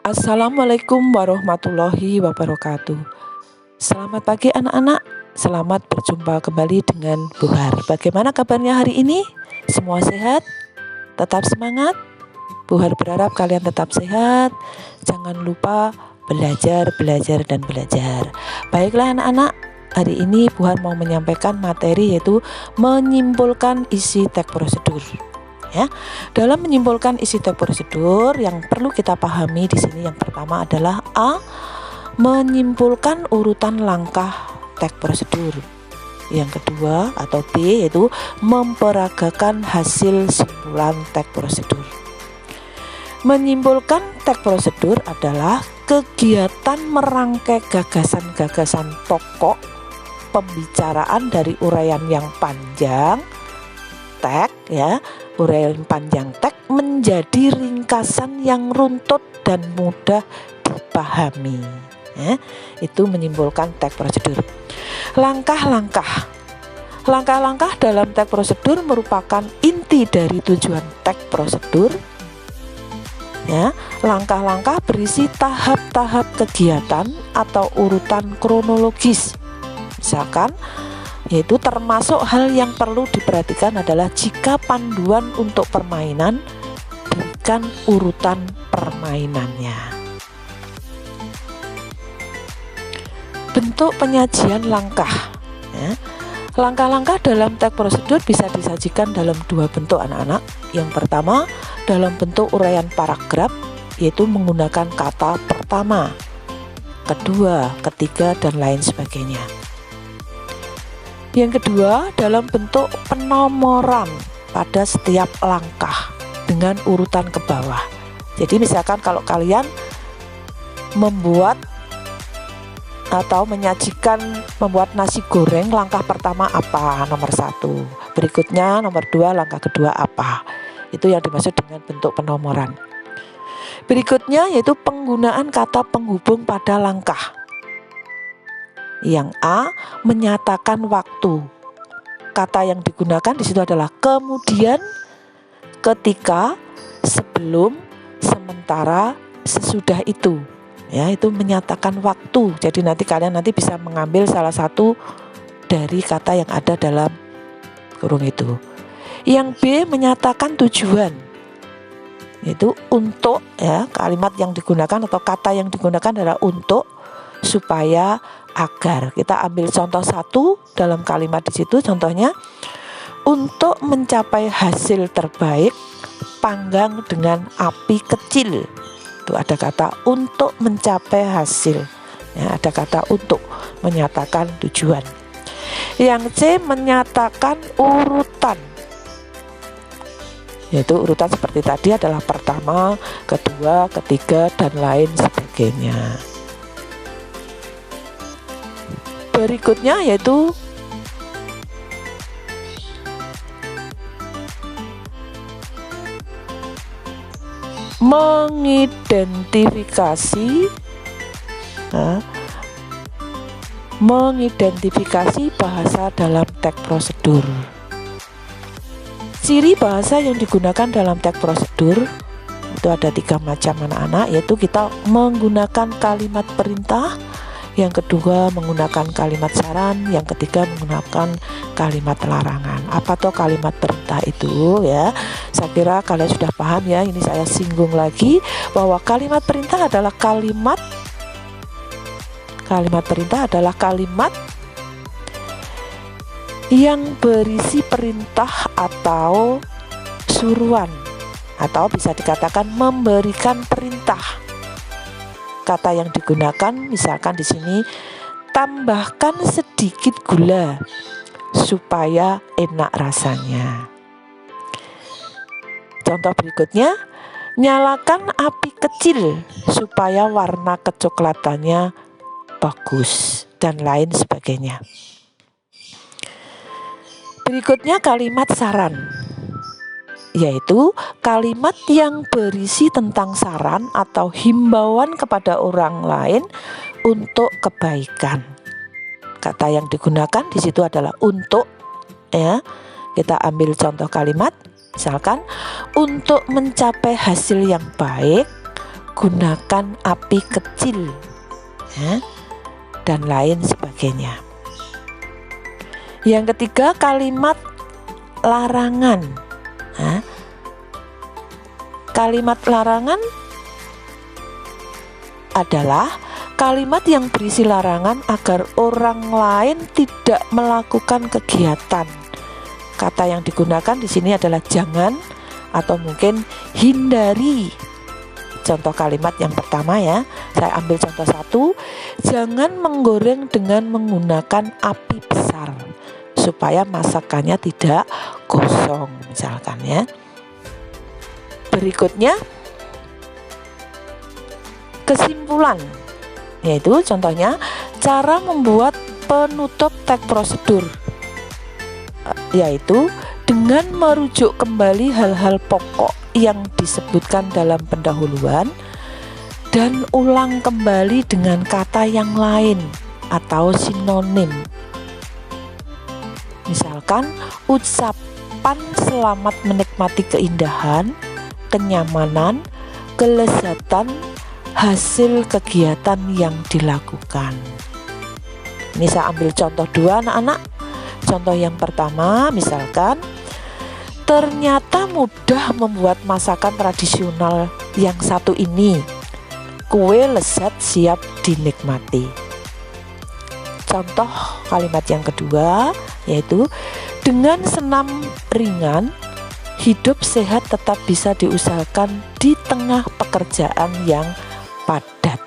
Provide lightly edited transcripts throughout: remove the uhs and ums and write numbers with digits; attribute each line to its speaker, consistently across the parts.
Speaker 1: Assalamualaikum warahmatullahi wabarakatuh. Selamat pagi anak-anak, selamat berjumpa kembali dengan Bu Har. Bagaimana kabarnya hari ini? Semua sehat? Tetap semangat? Bu Har berharap kalian tetap sehat. Jangan lupa belajar. Baiklah anak-anak, hari ini Bu Har mau menyampaikan materi yaitu menyimpulkan isi teks prosedur. Ya, dalam menyimpulkan isi teks prosedur yang perlu kita pahami di sini yang pertama adalah A. Menyimpulkan urutan langkah teks prosedur. Yang kedua atau B yaitu memperagakan hasil simpulan teks prosedur. Menyimpulkan teks prosedur adalah kegiatan merangkai gagasan-gagasan pokok pembicaraan dari uraian yang panjang teks ya, uraian panjang teks menjadi ringkasan yang runtut dan mudah dipahami. Ya, itu menyimpulkan teks prosedur. Langkah-langkah dalam teks prosedur merupakan inti dari tujuan teks prosedur. Ya, langkah-langkah berisi tahap-tahap kegiatan atau urutan kronologis. Misalkan yaitu termasuk hal yang perlu diperhatikan adalah jika panduan untuk permainan berikan urutan permainannya. Bentuk penyajian langkah ya. Langkah-langkah dalam teks prosedur bisa disajikan dalam dua bentuk anak-anak. Yang pertama dalam bentuk uraian paragraf yaitu menggunakan kata pertama, kedua, ketiga dan lain sebagainya. Yang kedua dalam bentuk penomoran pada setiap langkah dengan urutan ke bawah. Jadi misalkan kalau kalian membuat atau membuat nasi goreng, langkah pertama apa? Nomor 1. Berikutnya nomor 2, langkah kedua apa? Itu yang dimaksud dengan bentuk penomoran. Berikutnya yaitu penggunaan kata penghubung pada langkah. Yang A menyatakan waktu. Kata yang digunakan di situ adalah kemudian, ketika, sebelum, sementara, sesudah itu. Ya, itu menyatakan waktu. Jadi kalian bisa mengambil salah satu dari kata yang ada dalam kurung itu. Yang B menyatakan tujuan. Itu untuk ya, kalimat yang digunakan atau kata yang digunakan adalah untuk, supaya, agar. Kita ambil contoh satu dalam kalimat di situ. Contohnya, untuk mencapai hasil terbaik, panggang dengan api kecil. Itu ada kata untuk mencapai hasil. Ya, ada kata untuk menyatakan tujuan. Yang C menyatakan urutan. Yaitu urutan seperti tadi adalah pertama, kedua, ketiga dan lain sebagainya. Berikutnya yaitu mengidentifikasi bahasa dalam teks prosedur. Ciri bahasa yang digunakan dalam teks prosedur itu ada 3 macam anak-anak, yaitu kita menggunakan kalimat perintah, yang kedua menggunakan kalimat saran, yang ketiga menggunakan kalimat larangan. Apa tuh kalimat perintah itu ya? Saya kira kalian sudah paham ya. Ini saya singgung lagi bahwa kalimat perintah adalah kalimat yang berisi perintah atau suruhan, atau bisa dikatakan memberikan perintah. Kata yang digunakan misalkan di sini, tambahkan sedikit gula supaya enak rasanya. Contoh berikutnya, nyalakan api kecil supaya warna kecoklatannya bagus dan lain sebagainya. Berikutnya kalimat saran, yaitu kalimat yang berisi tentang saran atau himbauan kepada orang lain untuk kebaikan. Kata yang digunakan di situ adalah untuk ya. Kita ambil contoh kalimat, misalkan untuk mencapai hasil yang baik, gunakan api kecil, ya, dan lain sebagainya. Yang ketiga, kalimat larangan. Nah, kalimat larangan adalah kalimat yang berisi larangan agar orang lain tidak melakukan kegiatan. Kata yang digunakan di sini adalah jangan atau mungkin hindari. Contoh kalimat yang pertama ya, saya ambil contoh 1, jangan menggoreng dengan menggunakan api besar supaya masakannya tidak gosong misalkan ya. Berikutnya kesimpulan, yaitu contohnya cara membuat penutup teks prosedur, yaitu dengan merujuk kembali hal-hal pokok yang disebutkan dalam pendahuluan dan ulang kembali dengan kata yang lain atau sinonim. Misalkan ucapan selamat menikmati keindahan, kenyamanan, kelezatan hasil kegiatan yang dilakukan. Ini saya ambil contoh 2 anak-anak. Contoh yang pertama, misalkan ternyata mudah membuat masakan tradisional yang satu ini. Kue lezat siap dinikmati. Contoh kalimat yang kedua, yaitu dengan senam ringan, hidup sehat tetap bisa diusahakan di tengah pekerjaan yang padat.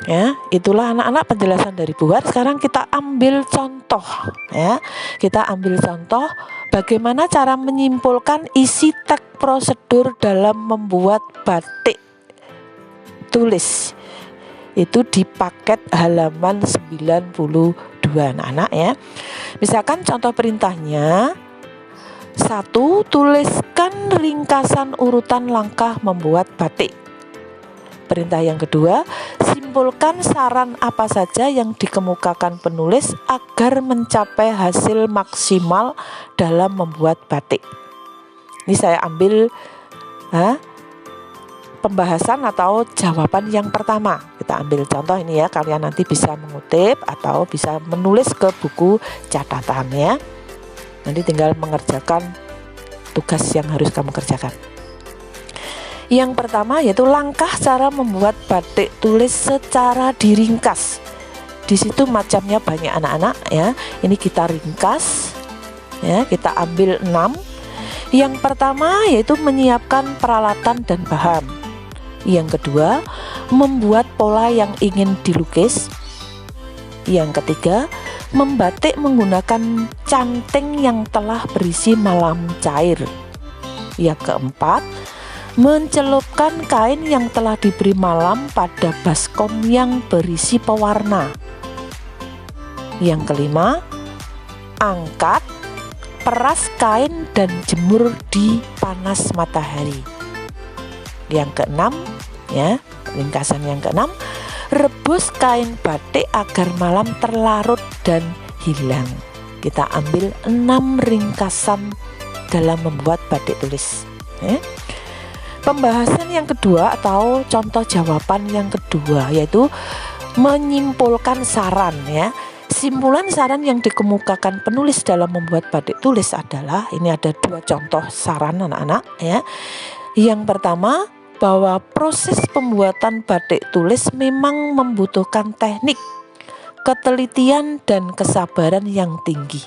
Speaker 1: Ya, itulah anak-anak penjelasan dari Bu War. Sekarang kita ambil contoh ya. Kita ambil contoh bagaimana cara menyimpulkan isi teks prosedur dalam membuat batik tulis. Itu di paket halaman 92 anak-anak ya. Misalkan contoh perintahnya 1, tuliskan ringkasan urutan langkah membuat batik. Perintah yang kedua, simpulkan saran apa saja yang dikemukakan penulis agar mencapai hasil maksimal dalam membuat batik. Ini saya ambil pembahasan atau jawaban yang pertama. Kita ambil contoh ini ya, kalian nanti bisa mengutip atau bisa menulis ke buku catatan ya. Nanti tinggal mengerjakan tugas yang harus kamu kerjakan. Yang pertama yaitu langkah cara membuat batik tulis secara diringkas. Di situ macamnya banyak anak-anak ya. Ini kita ringkas ya, kita ambil 6. Yang pertama yaitu menyiapkan peralatan dan bahan. Yang kedua, membuat pola yang ingin dilukis. Yang ketiga, membatik menggunakan canting yang telah berisi malam cair. Yang keempat, mencelupkan kain yang telah diberi malam pada baskom yang berisi pewarna. Yang kelima, angkat, peras kain dan jemur di panas matahari. Yang keenam ya, ringkasan yang keenam, rebus kain batik agar malam terlarut dan hilang. Kita ambil 6 ringkasan dalam membuat batik tulis ya. Pembahasan yang kedua atau contoh jawaban yang kedua yaitu menyimpulkan saran ya. Simpulan saran yang dikemukakan penulis dalam membuat batik tulis adalah, ini ada 2 contoh saran anak-anak ya. Yang pertama, bahwa proses pembuatan batik tulis memang membutuhkan teknik, ketelitian dan kesabaran yang tinggi.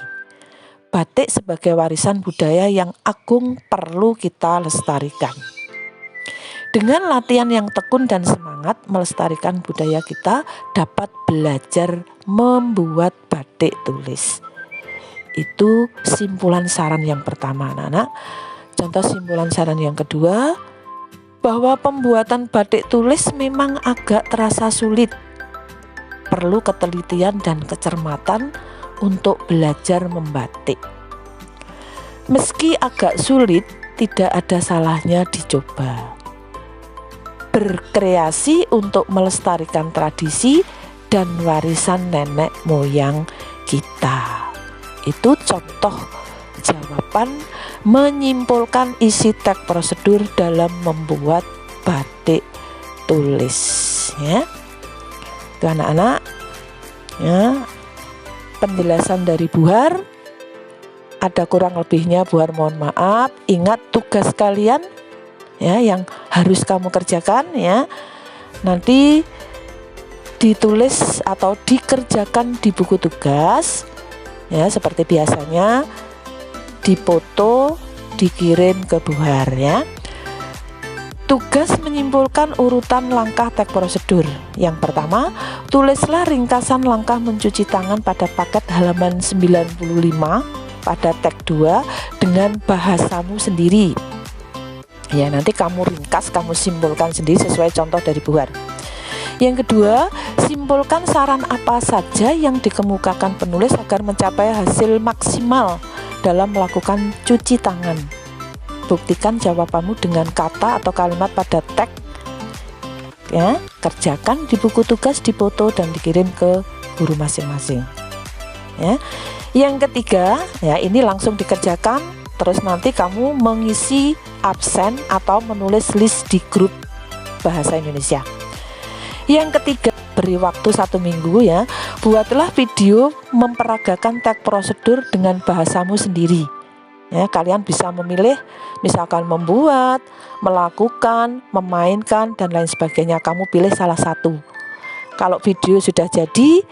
Speaker 1: Batik sebagai warisan budaya yang agung perlu kita lestarikan. Dengan latihan yang tekun dan semangat melestarikan budaya, kita dapat belajar membuat batik tulis. Itu simpulan saran yang pertama anak-anak. Contoh simpulan saran yang kedua, bahwa pembuatan batik tulis memang agak terasa sulit. Perlu ketelitian dan kecermatan untuk belajar membatik. Meski agak sulit, tidak ada salahnya dicoba. Berkreasi untuk melestarikan tradisi dan warisan nenek moyang kita. Itu contoh jawaban menyimpulkan isi teks prosedur dalam membuat batik tulis, ya. Itu anak-anak, ya, penjelasan dari Bu Har. Ada kurang lebihnya Bu Har mohon maaf. Ingat tugas kalian, ya, yang harus kamu kerjakan, ya, nanti ditulis atau dikerjakan di buku tugas, ya, seperti biasanya, dipoto, dikirim ke Bu Har, ya. Tugas menyimpulkan urutan langkah teks prosedur. Yang pertama, tulislah ringkasan langkah mencuci tangan pada paket halaman 95 pada teks 2 dengan bahasamu sendiri. Ya, nanti kamu ringkas, kamu simpulkan sendiri sesuai contoh dari Bu Har. Yang kedua, simpulkan saran apa saja yang dikemukakan penulis agar mencapai hasil maksimal dalam melakukan cuci tangan. Buktikan jawabanmu dengan kata atau kalimat pada teks, ya. Kerjakan di buku tugas, dipoto dan dikirim ke guru masing-masing, ya. Yang ketiga, ya, ini langsung dikerjakan, terus nanti kamu mengisi absen atau menulis list di grup bahasa Indonesia. Yang ketiga, beri waktu 1 minggu, ya. Buatlah video memperagakan teks prosedur dengan bahasamu sendiri. Ya, kalian bisa memilih, misalkan membuat, melakukan, memainkan, dan lain sebagainya. Kamu pilih salah satu. Kalau video sudah jadi,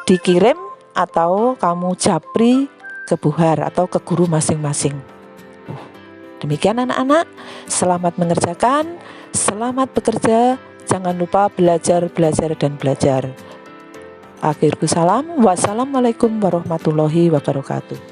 Speaker 1: dikirim atau kamu japri ke Bu Har atau ke guru masing-masing. Demikian anak-anak, selamat mengerjakan, selamat bekerja, jangan lupa belajar, dan belajar. Akhirku salam, wassalamualaikum warahmatullahi wabarakatuh.